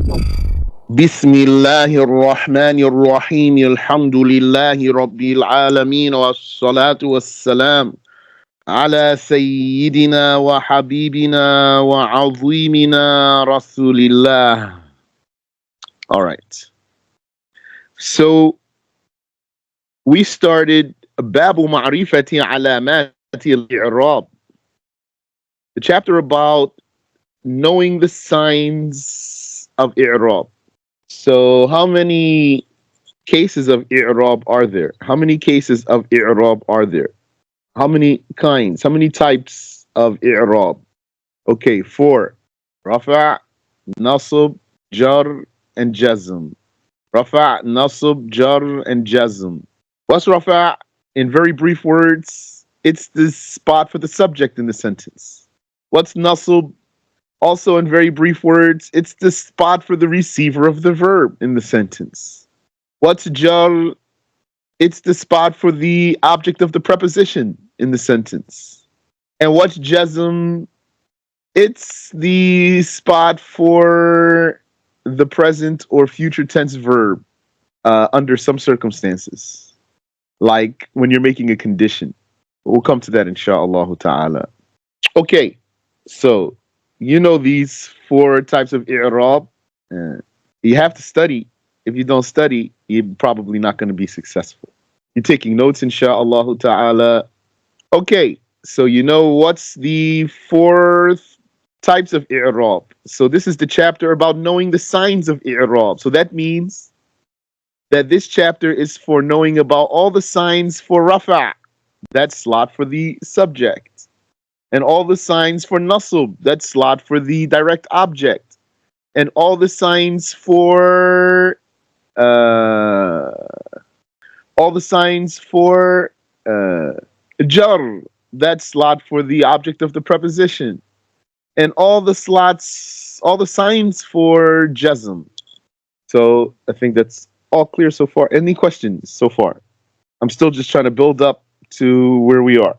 بسم الله الرحمن الرحيم الحمد لله رب العالمين والصلاة والسلام على سيدنا وحبيبنا وعظيمنا رسول الله. All right. So we started باب معرفة علامات الإعراب, the chapter about knowing the signs of i'rab. So how many cases of i'rab are there? How many cases of i'rab are there? How many kinds? How many types of i'rab? Okay, four. Rafa, nasb, jar, and jazm. Rafa, nasb, jar, and jazm. What's rafa? In very brief words, it's the spot for the subject in the sentence. What's nasb? Also, in very brief words, it's the spot for the receiver of the verb in the sentence. What's jar? It's the spot for the object of the preposition in the sentence. And what's jazm? It's the spot for the present or future tense verb under some circumstances, like when you're making a condition. We'll come to that, inshallah ta'ala. Okay, so you know these four types of i'rab. You have to study. If you don't study, you're probably not going to be successful. You're taking notes, inshallah ta'ala. Okay, so you know what's the fourth types of i'rab. So this is the chapter about knowing the signs of i'rab. So that means that this chapter is for knowing about all the signs for rafa, that slot for the subject, and all the signs for nasb, that slot for the direct object, and all the signs for uh, jar, that slot for the object of the preposition, and all the signs for jazm. So I think that's all clear so far. Any questions so far? I'm still just trying to build up to where we are.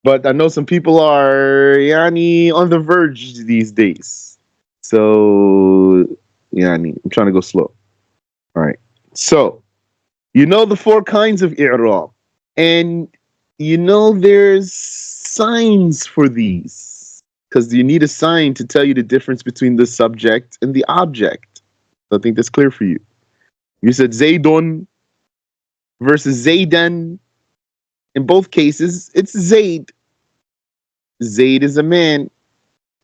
But I know some people are yani, on the verge these days. So yani, I'm trying to go slow. All right. So you know the four kinds of i'rab. And you know there's signs for these. Because you need a sign to tell you the difference between the subject and the object. So I think that's clear for you. You said Zaydun versus Zaydan. In both cases, it's Zayd. Zayd is a man.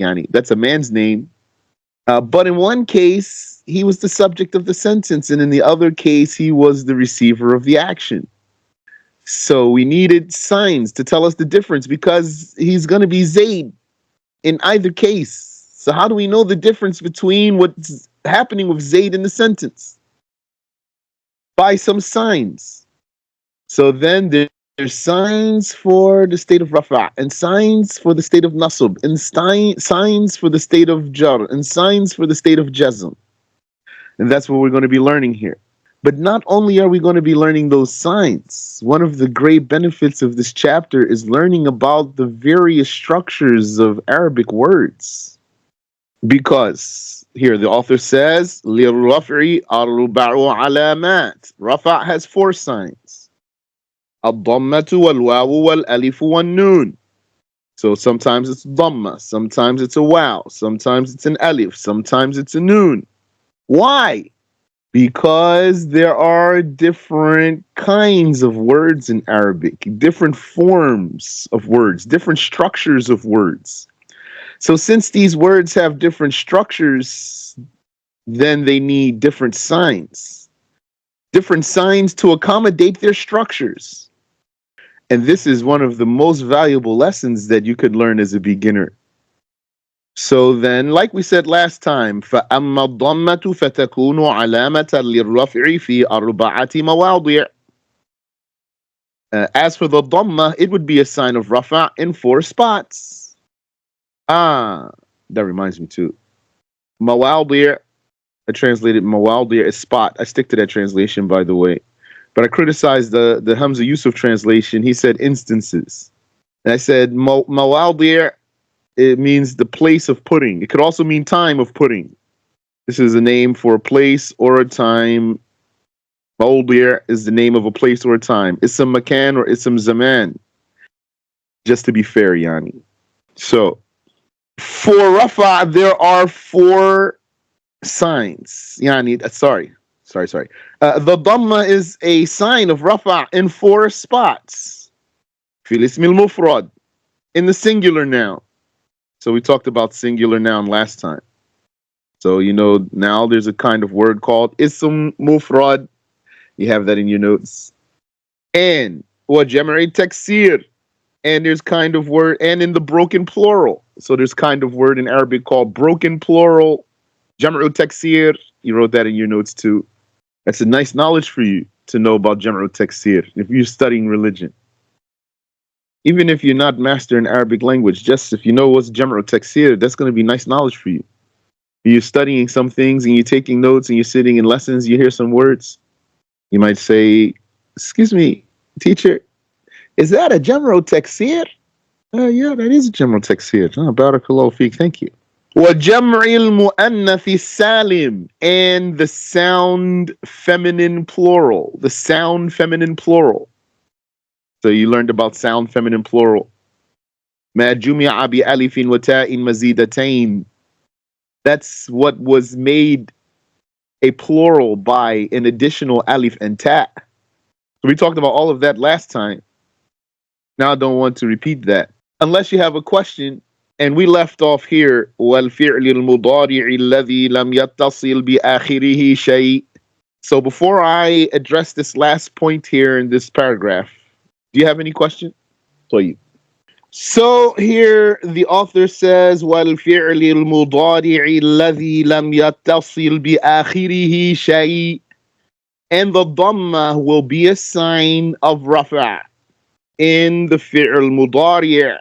Yani, that's a man's name. But in one case, he was the subject of the sentence, and in the other case, he was the receiver of the action. So we needed signs to tell us the difference because he's going to be Zayd in either case. So how do we know the difference between what's happening with Zayd in the sentence? By some signs. So then there's signs for the state of rafa, and signs for the state of nasb, and signs for the state of jar, and signs for the state of jazm. And that's what we're going to be learning here. But not only are we going to be learning those signs, one of the great benefits of this chapter is learning about the various structures of Arabic words. Because here the author says, لِلرَّفْعِ أَرْبَعُ عَلَامَاتٍ. Rafa has four signs. الضمة والواو والألف والنون. So sometimes it's Dammah, sometimes it's a wow, sometimes it's an alif, sometimes it's a noon. Why? Because there are different kinds of words in Arabic, different forms of words, different structures of words. So since these words have different structures, then they need different signs to accommodate their structures. And this is one of the most valuable lessons that you could learn as a beginner. So then, like we said last time, فَأَمَّا الضَّمَّةُ فَتَكُونُ عَلَامَةً لِلرَّفْعِ فِي أَرْبَعَةِ مَوَاضِعٍ. As for the Dammah, it would be a sign of Rafa in four spots. That reminds me too. Mawadi', I translated Mawadi' as spot. I stick to that translation, by the way. But I criticized the Hamza Yusuf translation. He said instances. And I said Mawadi', it means the place of putting. It could also mean time of putting. This is a name for a place or a time. Mawdi' is the name of a place or a time. Ism makan or ism zaman. Just to be fair, Yani. So for Rafa, there are four signs. Yani, sorry. The Dammah is a sign of Rafa in four spots. Fil ism al-mufrad, in the singular noun. So we talked about singular noun last time. So now there's a kind of word called ism mufrad. You have that in your notes. And what jam'i taksir. And there's kind of word, and in the broken plural. So there's kind of word in Arabic called broken plural, jam'u taksir. You wrote that in your notes too. That's a nice knowledge for you to know about jam'u taksir if you're studying religion. Even if you're not mastering Arabic language, just if you know what's jam'u taksir, that's going to be nice knowledge for you. You're studying some things and you're taking notes and you're sitting in lessons, you hear some words. You might say, "Excuse me, teacher, is that a jam'u taksir?" Yeah, that is a jam'u taksir. Barakallahu feek, thank you. وَجَمْعِ الْمُؤَنَّثِ السَّالِمِ, and the sound feminine plural. The sound feminine plural. So you learned about sound feminine plural. مَا جُمِعَ بِأَلِفٍ وَتَاءٍ مَزِيدَتَيْن. That's what was made a plural by an additional alif and ta. So we talked about all of that last time. Now I don't want to repeat that. Unless you have a question, and we left off here, وَالْفِعْلِ الْمُضَارِعِ الَّذِي لَمْ يَتَّصِلْ بِآخِرِهِ شَيْءٍ. So before I address this last point here in this paragraph, do you have any question? So here the author says, وَالْفِعْلِ الْمُضَارِعِ الَّذِي لَمْ يَتَّصِلْ بِآخِرِهِ شَيْءٍ. And the Dammah will be a sign of Rafa in the fi'l mudari'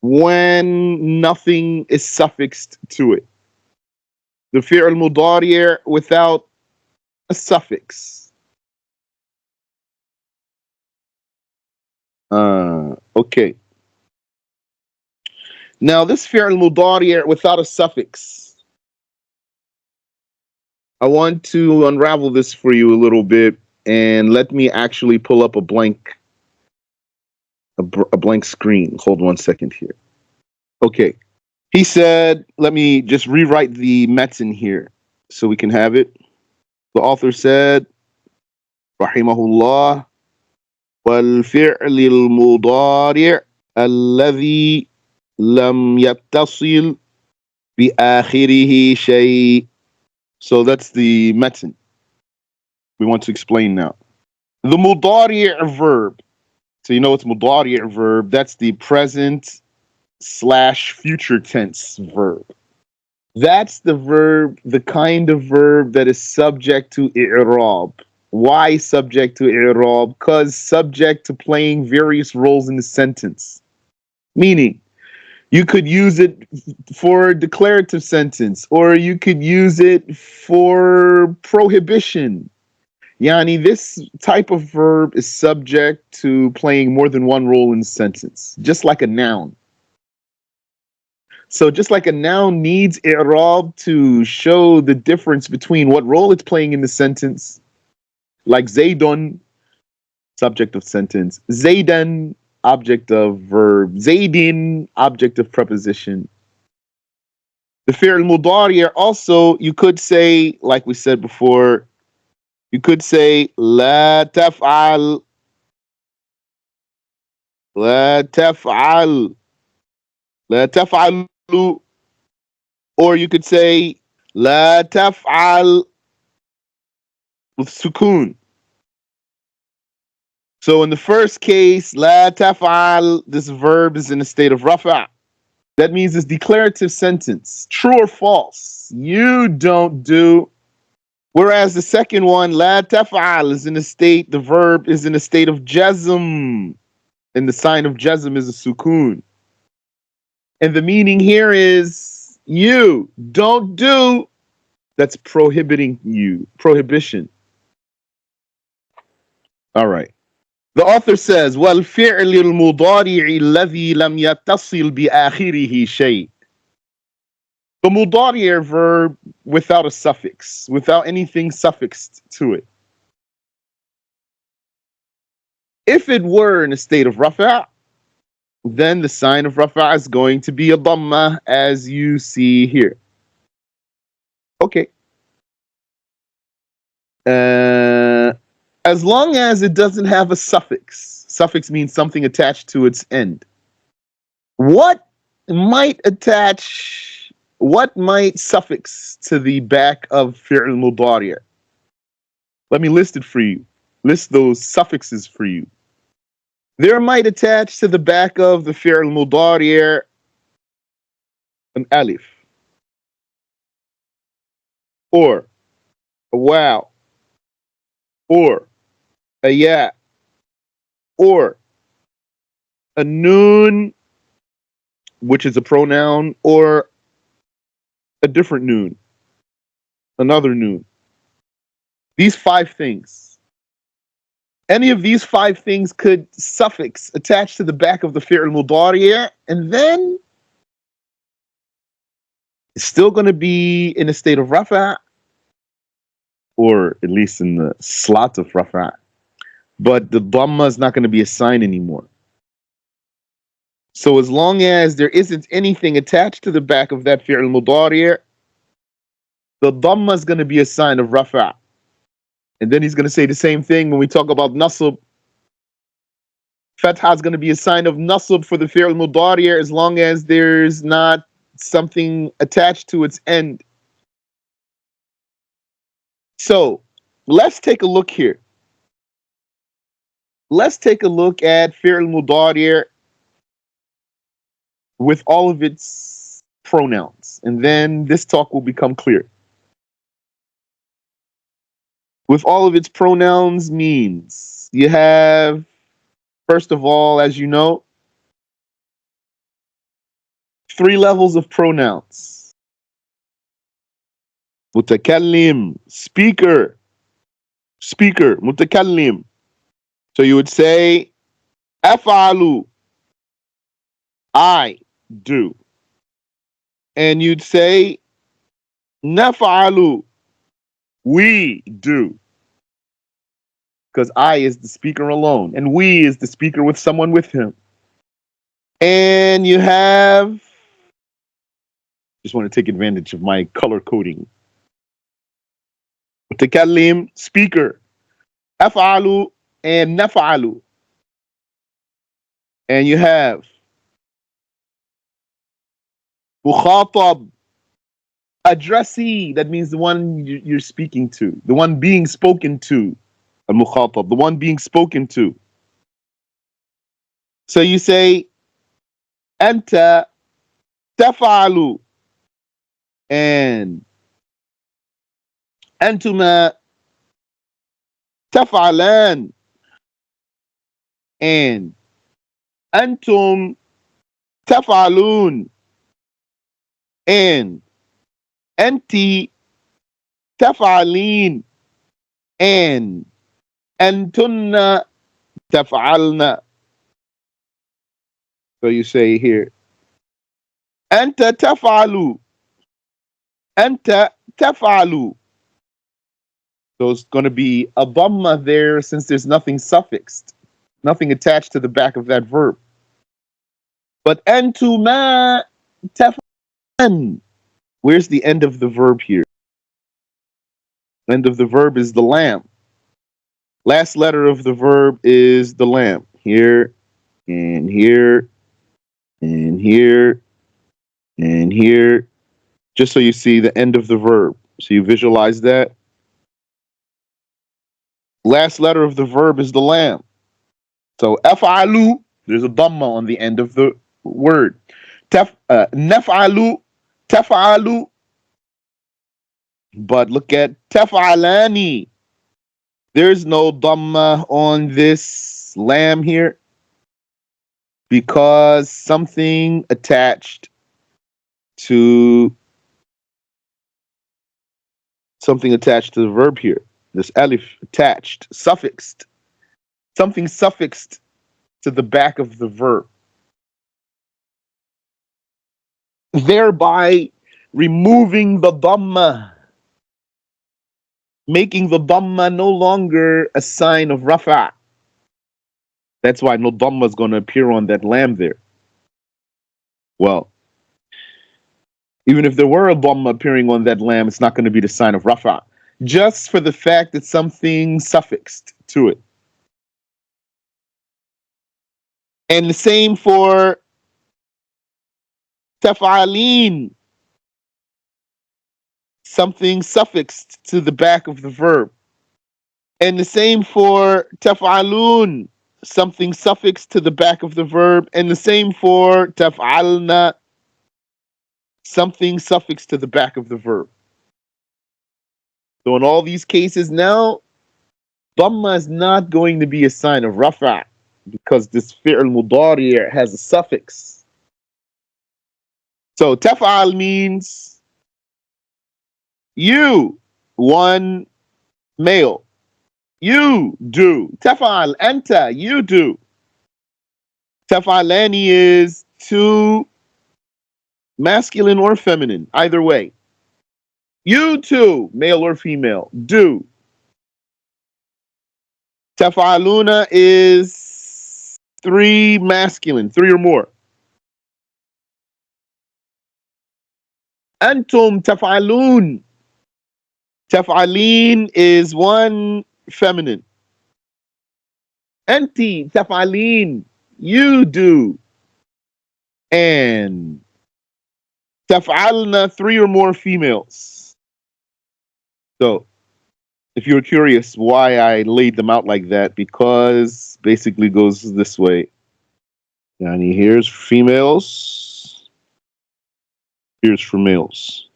when nothing is suffixed to it. The fi'l mudari' without a suffix. Okay. Now this fi'l mudari' without a suffix, I want to unravel this for you a little bit, and let me actually pull up a blank screen. Hold 1 second here. Okay. He said, let me just rewrite the metin here so we can have it. The author said, rahimahullah, وَالْفِعْلِ الْمُضَارِعِ الَّذِي لَمْ يَتَّصِلْ بِآخِرِهِ شَيْءٍ. So that's the metin we want to explain now. The mudari' verb. So you know it's mudari' verb. That's the present / future tense verb. That's the verb, the kind of verb that is subject to i'rab. Why subject to i'rab? Because subject to playing various roles in the sentence. Meaning, you could use it for a declarative sentence, or you could use it for prohibition. Yani, this type of verb is subject to playing more than one role in the sentence, just like a noun. So just like a noun needs i'rab to show the difference between what role it's playing in the sentence, like Zaydun, subject of sentence, Zaydan, object of verb, Zaydin, object of preposition. The fi'l mudari' also, you could say, like we said before, you could say la taf'al, la taf'al, la taf'al. Or you could say la taf'al with sukun. So in the first case, la taf'al, this verb is in a state of rafa'. That means it's declarative sentence, true or false. You don't do. Whereas the second one, la taf'al, is in a state, the verb is in a state of jazm. And the sign of jazm is a sukun. And the meaning here is you don't do. That's prohibiting you. Prohibition. All right. The author says, وَالْفِعْلِ الْمُضَارِعِ الَّذِي لَمْ يَتَّصِلْ بِآخِرِهِ شَيْءٍ. The MuDari verb without a suffix, without anything suffixed to it. If it were in a state of rafa', then the sign of rafa' is going to be a Dammah, as you see here. Okay. As long as it doesn't have a suffix. Suffix means something attached to its end. What might suffix to the back of fi'l mudari'? Let me list it for you. List those suffixes for you. There might attach to the back of the fi'l mudari' an alif, or a waw, or a ya, or a noon, which is a pronoun, or a different noon, another noon. These 5 things. Any of these 5 things could suffix attach to the back of the fi'l mudari', and then it's still going to be in a state of rafa', or at least in the slot of rafa'. But the Dammah is not going to be a sign anymore. So as long as there isn't anything attached to the back of that fi'l mudari', the Dammah is going to be a sign of rafa'. And then he's going to say the same thing when we talk about nasb. Fatha is going to be a sign of nasb for the fi'l mudari' as long as there's not something attached to its end. So let's take a look here. Let's take a look at fi'l mudari' with all of its pronouns, and then this talk will become clear. With all of its pronouns means you have, first of all, as you know, 3 levels of pronouns. Mutakallim, speaker, mutakallim. So you would say, af'alu, I do. And you'd say, naf'alu, we do. Because I is the speaker alone, and we is the speaker with someone with him. And you have, just want to take advantage of my color coding. Mutakallim, speaker, af'alu, and naf'alu. And you have mukhatab, addressee, that means the one you're speaking to, the one being spoken to. Al-mukhatab, the one being spoken to. So you say, anta taf'alu, and antuma taf'alan, and antum taf'alun, and anti taf'alin, and antunna taf'alna. So you say here, anta taf'alu, anta taf'alu. So it's going to be a Dammah there since there's nothing suffixed, nothing attached to the back of that verb. But antuma taf'alan. Where's the end of the verb here? End of the verb is the lam. Last letter of the verb is the lam. Here, and here, and here, and here. Just so you see the end of the verb. So you visualize that. Last letter of the verb is the lam. So af'alu, there's a Dammah on the end of the word. Naf'alu, taf'alu. But look at taf'alani. There's no Dammah on this lam here because something attached to the verb here. This alif attached, suffixed. Something suffixed to the back of the verb. Thereby removing the Dammah, making the Dammah no longer a sign of Rafa'. That's why no Dammah is going to appear on that lam there. Well, even if there were a Dammah appearing on that lam, it's not going to be the sign of Rafa', just for the fact that something suffixed to it. And the same for taf'alin, something suffixed to the back of the verb. And the same for taf'alun, something suffixed to the back of the verb. And the same for taf'alna, something suffixed to the back of the verb. So in all these cases now, Dammah is not going to be a sign of Rafa' because this fi'l MuDari has a suffix. So taf'al means you, one male. You do. Taf'al, anta, you do. Taf'alani is two, masculine or feminine, either way. You too, male or female, do. Taf'aluna is three masculine, three or more. Antum taf'alun. Taf'alin is one feminine. Anti taf'alin, you do. And taf'alna, three or more females. So if you're curious why I laid them out like that, because basically goes this way. Yani here's for females, here's for males.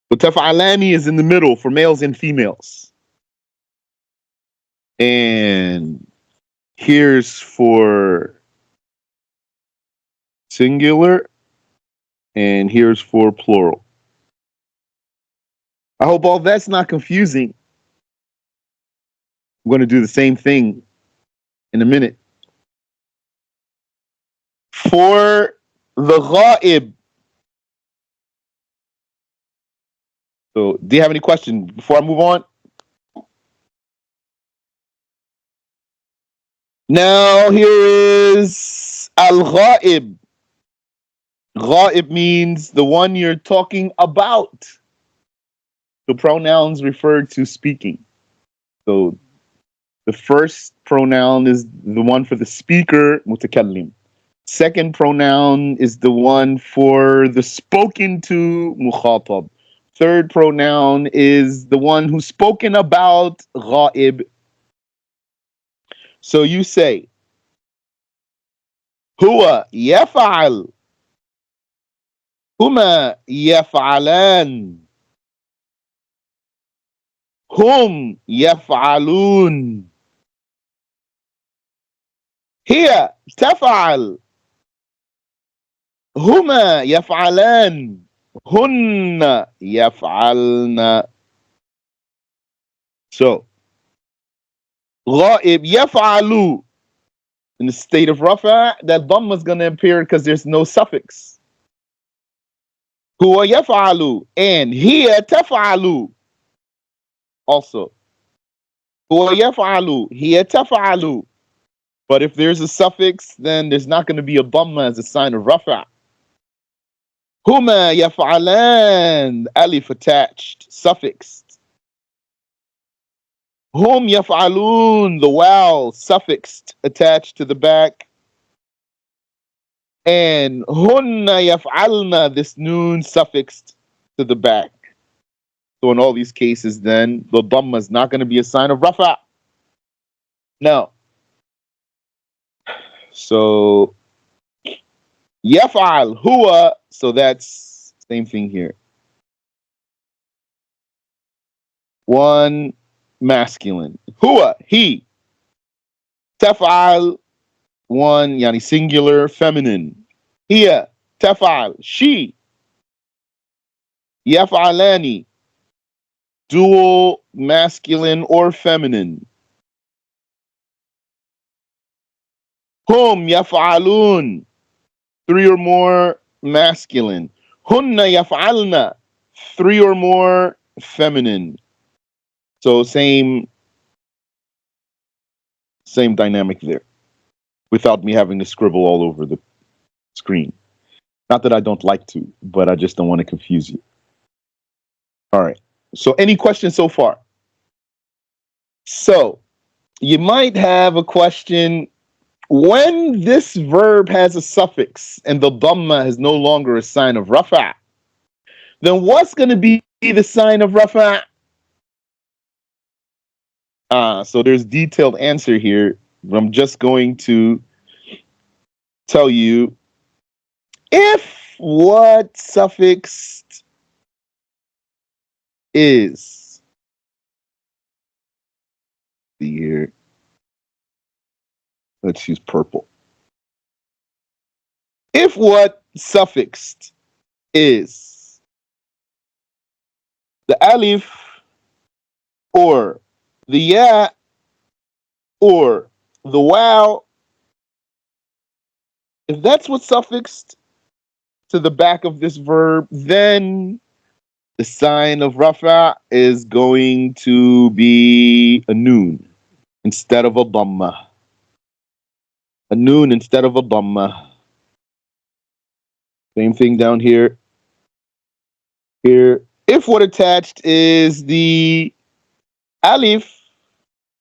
But taf'alani is in the middle for males and females. And here's for singular, and here's for plural. I hope all that's not confusing. I'm going to do the same thing in a minute. For the ghaib. So, do you have any questions before I move on? Now, here is al-ghaib. Ghaib means the one you're talking about. The pronouns refer to speaking. So, the first pronoun is the one for the speaker, mutakallim. Second pronoun is the one for the spoken to, mukhatab. Third pronoun is the one who's spoken about, ghaib. So you say, huwa yaf'al, huma yaf'alan, hum yaf'alun, hiya taf'al, huma yaf'alan, hunna yaf'alna. So, ghaib yaf'alu, in the state of rafa, that Dammah is going to appear because there's no suffix. Huwa yaf'alu, and hiya taf'alu. Also, huwa yaf'alu, hiya taf'alu. But if there's a suffix, then there's not going to be a Dammah as a sign of rafa'. Huma yaf'alan, alif attached, suffixed. Hum yaf'alun, the waw suffixed, attached to the back. And hunna yaf'alna, this noon suffixed to the back. So in all these cases, then the Dammah is not going to be a sign of rafa'. Now, so yaf'al, huwa, so that's same thing here. One masculine. Huwa, he. Taf'al, one, yani singular, feminine. Hiya, taf'al, she. Yaf'alani, dual, masculine or feminine. Hum yaf'alun, three or more, masculine. Hunna yaf'alna, three or more, feminine. So same dynamic there, without me having to scribble all over the screen. Not that I don't like to, but I just don't want to confuse you. All right. So any questions so far? So you might have a question. When this verb has a suffix and the Dammah is no longer a sign of rafa', then what's going to be the sign of rafa'? So there's detailed answer here. I'm just going to tell you if what suffixed is here. Let's use purple. If what suffixed is the alif or the ya or the wow, if that's what suffixed to the back of this verb, then the sign of rafa is going to be a noon instead of a dammah. A noon instead of a dammah. Same thing down here. Here, if what attached is the alif,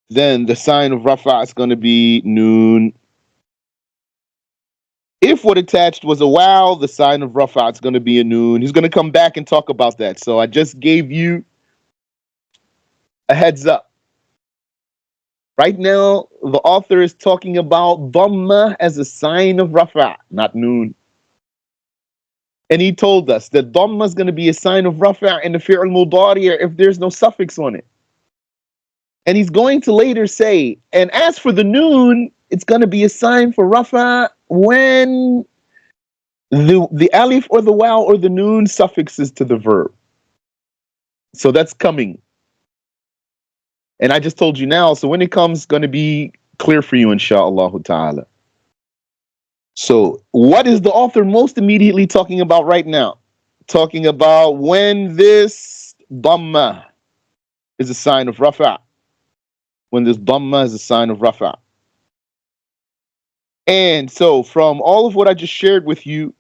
then the sign of rafa is going to be noon. If what attached was a wow, the sign of rafa is going to be a noon. He's going to come back and talk about that. So I just gave you a heads up. Right now, the author is talking about Dammah as a sign of rafa, not noon. And he told us that Dammah is going to be a sign of rafa in the fi'l MuDari if there's no suffix on it. And he's going to later say, and as for the noon, it's going to be a sign for rafa when the alif or the wow or the noon suffixes to the verb. So that's coming. And I just told you now, so when it comes, going to be clear for you, insha'Allah ta'ala. So what is the author most immediately talking about right now? Talking about when this Dammah is a sign of rafa. When this Dammah is a sign of rafa. And so from all of what I just shared with you,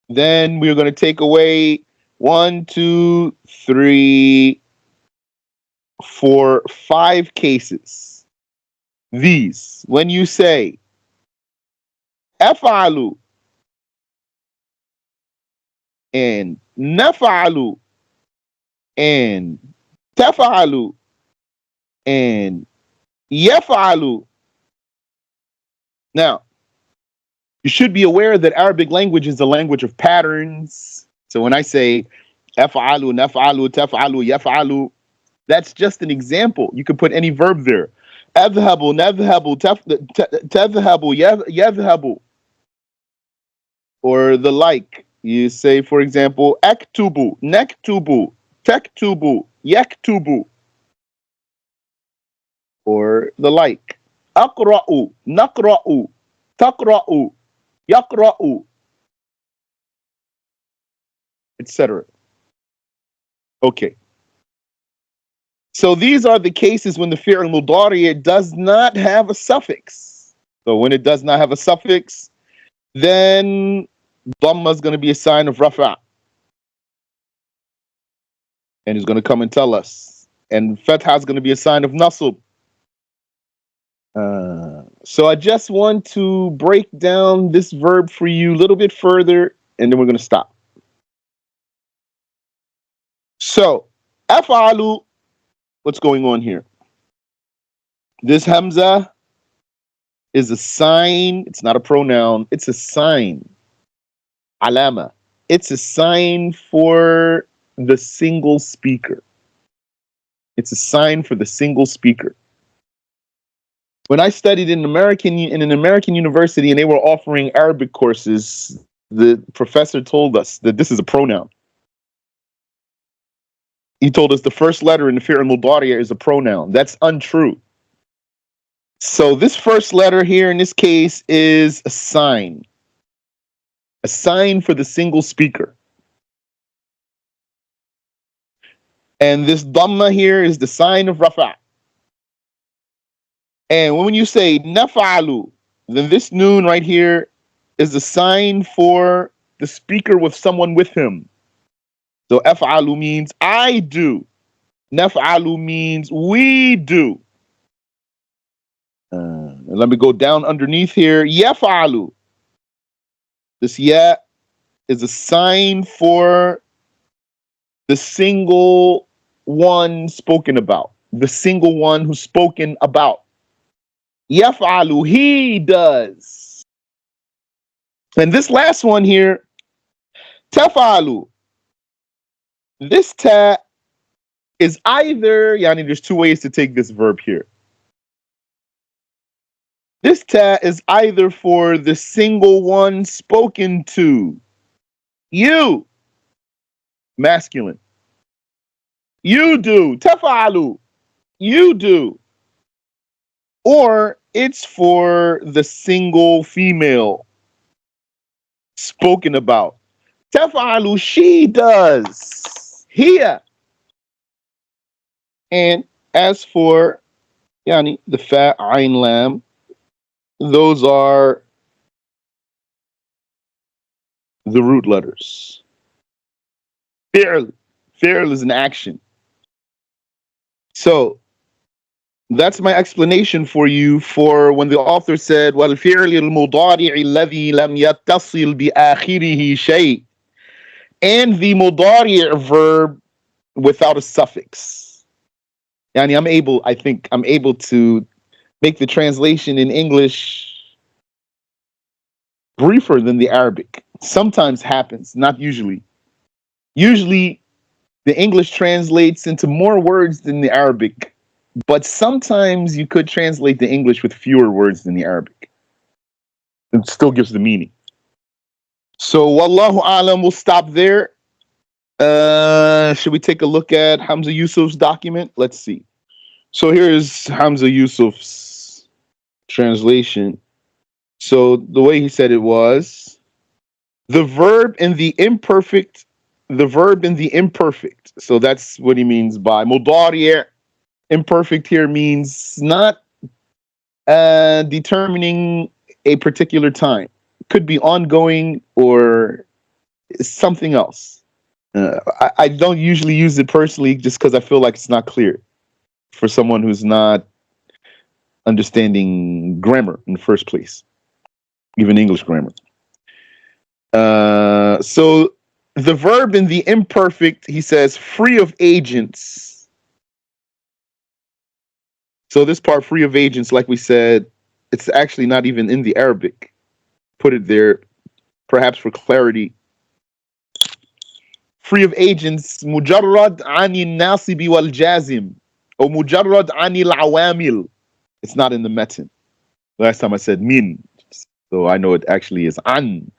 then we're going to take away 1, 2, 3, 4, 5 cases. These, when you say af'alu and naf'alu and taf'alu and yaf'alu. Now, you should be aware that Arabic language is a language of patterns. So when I say af'alu, naf'alu, taf'alu, yaf'alu, that's just an example. You could put any verb there. Adhabu, nadhabu, tadhabu, yadhabu, or the like. You say, for example, aktubu, naktubu, taktubu, yaktubu, or the like. Aqra'u, naqra'u, taqra'u, yaqra'u, etc. Okay. So these are the cases when the fi'l mudari does not have a suffix. So when it does not have a suffix, then Dammah is going to be a sign of rafa. And he's going to come and tell us. And Fatha is going to be a sign of nasb. So I just want to break down this verb for you a little bit further, and then we're going to stop. So, af'alu, what's going on here? This hamza is a sign. It's not a pronoun. It's a sign. Alama. It's a sign for the single speaker. It's a sign for the single speaker. When I studied in an American university and they were offering Arabic courses, the professor told us that this is a pronoun. He told us the first letter in the fi'l mudari is a pronoun. That's untrue. So this first letter here in this case is a sign for the single speaker. And this Dammah here is the sign of Rafa'. And when you say naf'alu, then this noon right here is the sign for the speaker with someone with him. So af'alu means I do. Naf'alu means we do. Let me go down underneath here. Yaf'alu. This ya is a sign for the single one spoken about. The single one who's spoken about. Yaf'alu, he does. And this last one here, taf'alu. This ta is either, yani there's two ways to take this verb here. This ta is either for the single one spoken to. You, masculine. You do, taf'alu. You do. Or it's for the single female spoken about. Taf'alu, she does. Here. And as for yani the fa, ayn, lam, those are the root letters. Fi'l. Fi'l is an action. So that's my explanation for you for when the author said وَالْفِعْلِ الْمُضَارِعِ الَّذِي لَمْ يَتَّصِلْ بِآخِرِهِ شَيْءٍ, and the mudari' verb without a suffix. Yani I think I'm able to make the translation in English briefer than the Arabic. Sometimes happens, not usually. Usually the English translates into more words than the Arabic, but sometimes you could translate the English with fewer words than the Arabic. It still gives the meaning. So wallahu alam, we'll stop there. Should we take a look at Hamza Yusuf's document? Let's see. So here is Hamza Yusuf's translation. So the way he said it was the verb in the imperfect, So that's what he means by mudari'. Imperfect here means not determining a particular time. Could be ongoing or something else. I don't usually use it personally just because I feel like it's not clear for someone who's not understanding grammar in the first place, even English grammar. So the verb in the imperfect, he says, free of agents. So this part, free of agents, like we said, it's actually not even in the Arabic. Put it there, perhaps for clarity. Free of agents, mujarrad ani nasibi wal jazim, or mujarrad ani al-awamil. It's not in the metin. Last time I said min, so I know it actually is an.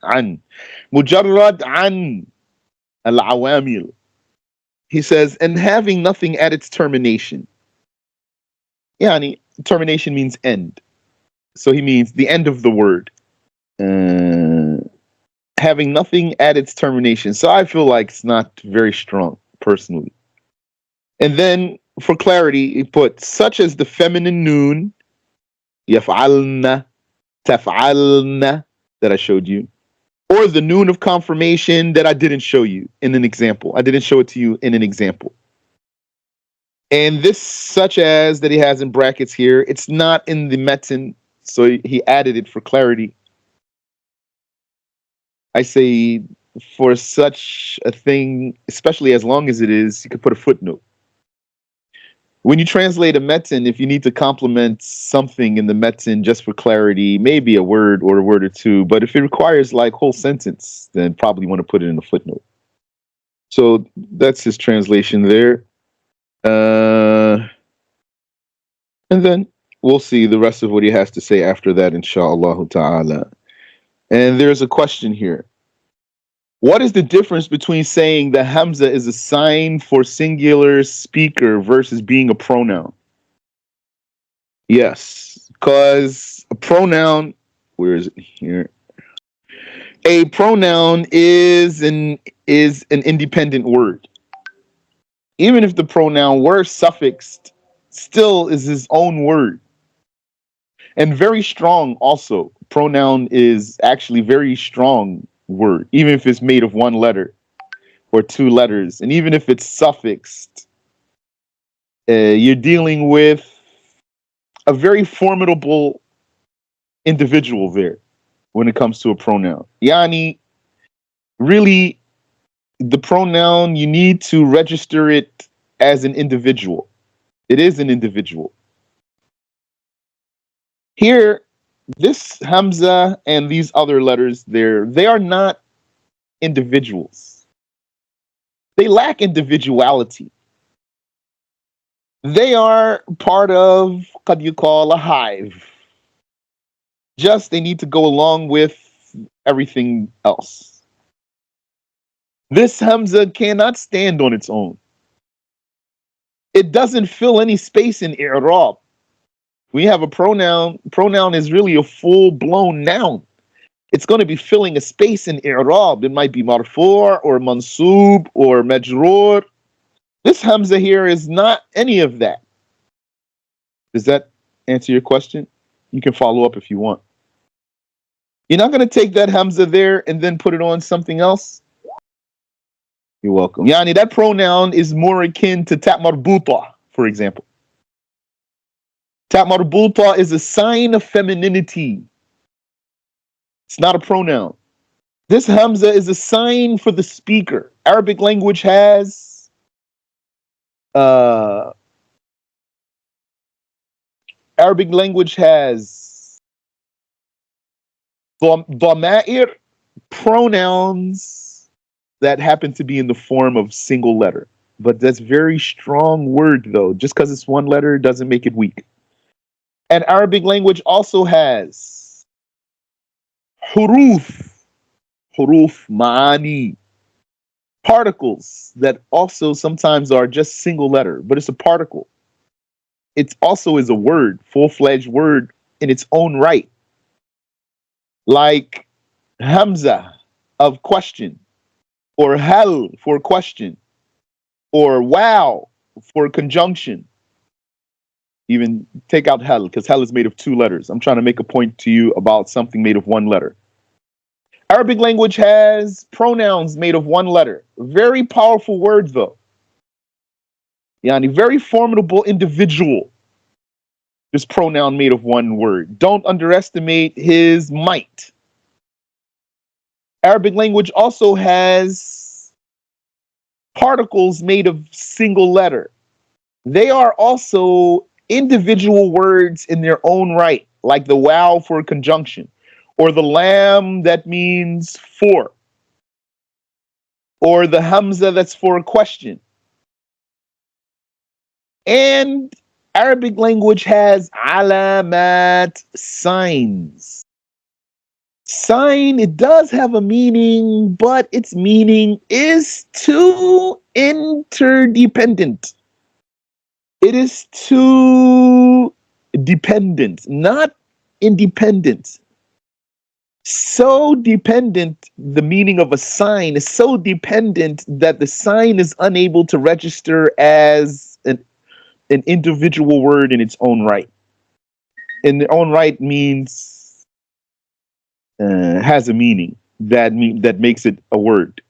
Mujarrad an al-awamil. He says, and having nothing at its termination. Yani, termination means end. So he means the end of the word. Having nothing at its termination. So I feel like it's not very strong, personally. And then, for clarity, he put, such as the feminine noon, yaf'alna, taf'alna, that I showed you, or the noon of confirmation that I didn't show you in an example. I didn't show it to you in an example. And this such as that he has in brackets here, it's not in the metin, so he added it for clarity. I say for such a thing, especially as long as it is, you could put a footnote. When you translate a metin, if you need to complement something in the metin just for clarity, maybe a word or a word or two, but if it requires like whole sentence, then probably want to put it in a footnote. So that's his translation there. And then we'll see the rest of what he has to say after that, inshallah ta'ala. And there's a question here. What is the difference between saying the hamza is a sign for singular speaker versus being a pronoun? Yes, because a pronoun, where is it here? A pronoun is an independent word. Even if the pronoun were suffixed, still is his own word. And very strong also. Pronoun is actually very strong word, even if it's made of one letter or two letters. And even if it's suffixed, you're dealing with a very formidable individual there when it comes to a pronoun. Yani, really, the pronoun, you need to register it as an individual. It is an individual. Here, this Hamza and these other letters there, they are not individuals. They lack individuality. They are part of what you call a hive. Just they need to go along with everything else. This Hamza cannot stand on its own. It doesn't fill any space in i'rab. We have a pronoun is really a full-blown noun. It's going to be filling a space in i'rab. It might be marfu' or mansub or majroor. This Hamza here is not any of that. Does that answer your question? You can follow up if you want. You're not going to take that Hamza there and then put it on something else? You're welcome. Yani, that pronoun is more akin to ta' marbuta, for example. Ta' marbuta is a sign of femininity. It's not a pronoun. This Hamza is a sign for the speaker. Arabic language has Dammah, pronouns that happen to be in the form of single letter. But that's very strong word though. Just because it's one letter doesn't make it weak. And Arabic language also has huruf, ma'ani, particles that also sometimes are just single letter, but it's a particle. It also is a word, full-fledged word in its own right. Like Hamza of question, or hal for question, or wow for conjunction. Even take out hal, because hal is made of two letters. I'm trying to make a point to you about something made of one letter. Arabic language has pronouns made of one letter. Very powerful words though. Yani, very formidable individual. This pronoun made of one word. Don't underestimate his might. Arabic language also has particles made of single letter. They are also individual words in their own right, like the wow for conjunction, or the lam that means for, or the hamza that's for a question. And Arabic language has alamat, signs. Sign, it does have a meaning, but its meaning is too interdependent. It is too dependent, not independent. So dependent, the meaning of a sign is so dependent that the sign is unable to register as an individual word in its own right. In their own right means has a meaning that makes it a word.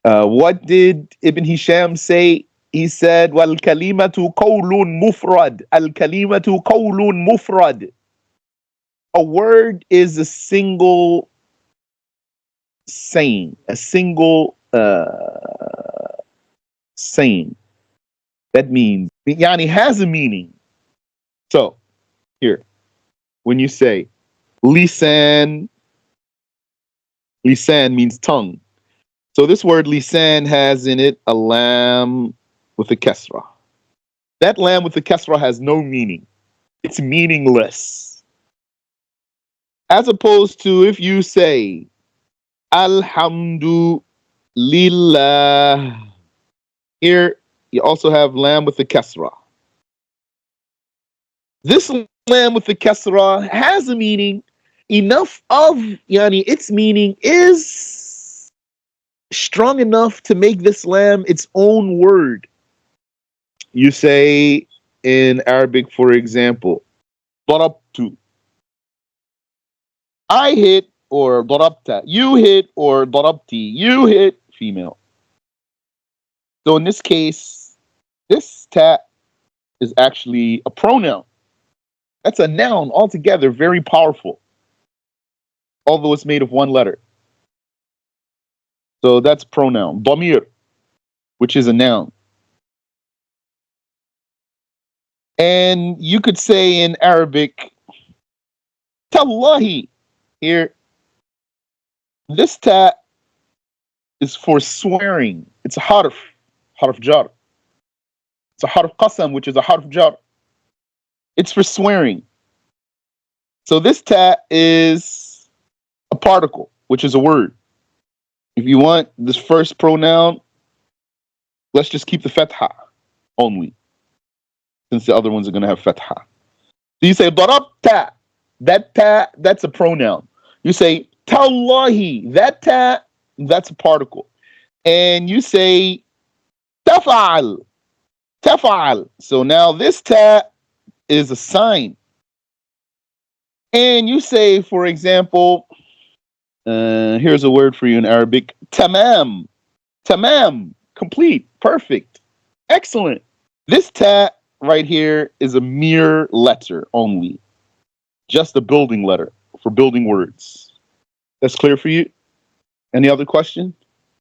What did Ibn Hisham say? He said, "Wal kalimatu qawlun mufrad." Al kalimatu qawlun mufrad. A word is a single saying, a single saying. That means yani has a meaning. So here, when you say lisan, lisan means tongue. So this word lisan has in it a lam with a kasra. That lam with the kasra has no meaning. It's meaningless. As opposed to if you say alhamdu lillah. Here you also have lam with the kasra. This lam with the kasra has a meaning. Enough of yani its meaning is strong enough to make this lam its own word. You say in Arabic, for example, ضربت. I hit or ضربت. You hit or ضربتي. You hit, female. So in this case, this ta is actually a pronoun. That's a noun altogether, very powerful, although it's made of one letter. So that's pronoun. ضمير, which is a noun. And you could say in Arabic, tallahi. Here, this ta is for swearing. It's a harf jar. It's a harf qasam, which is a harf jar. It's for swearing. So this ta is a particle, which is a word. If you want this first pronoun, let's just keep the fatha only, since the other ones are going to have fatha. So you say darabta. That ta, that's a pronoun. You say tallahi. That ta, that's a particle. And you say taf'al. Taf'al. So now this ta is a sign. And you say, for example, here's a word for you in Arabic, tamam. Tamam. Complete. Perfect. Excellent. This ta right here is a mere letter only. Just a building letter for building words. That's clear for you? Any other question?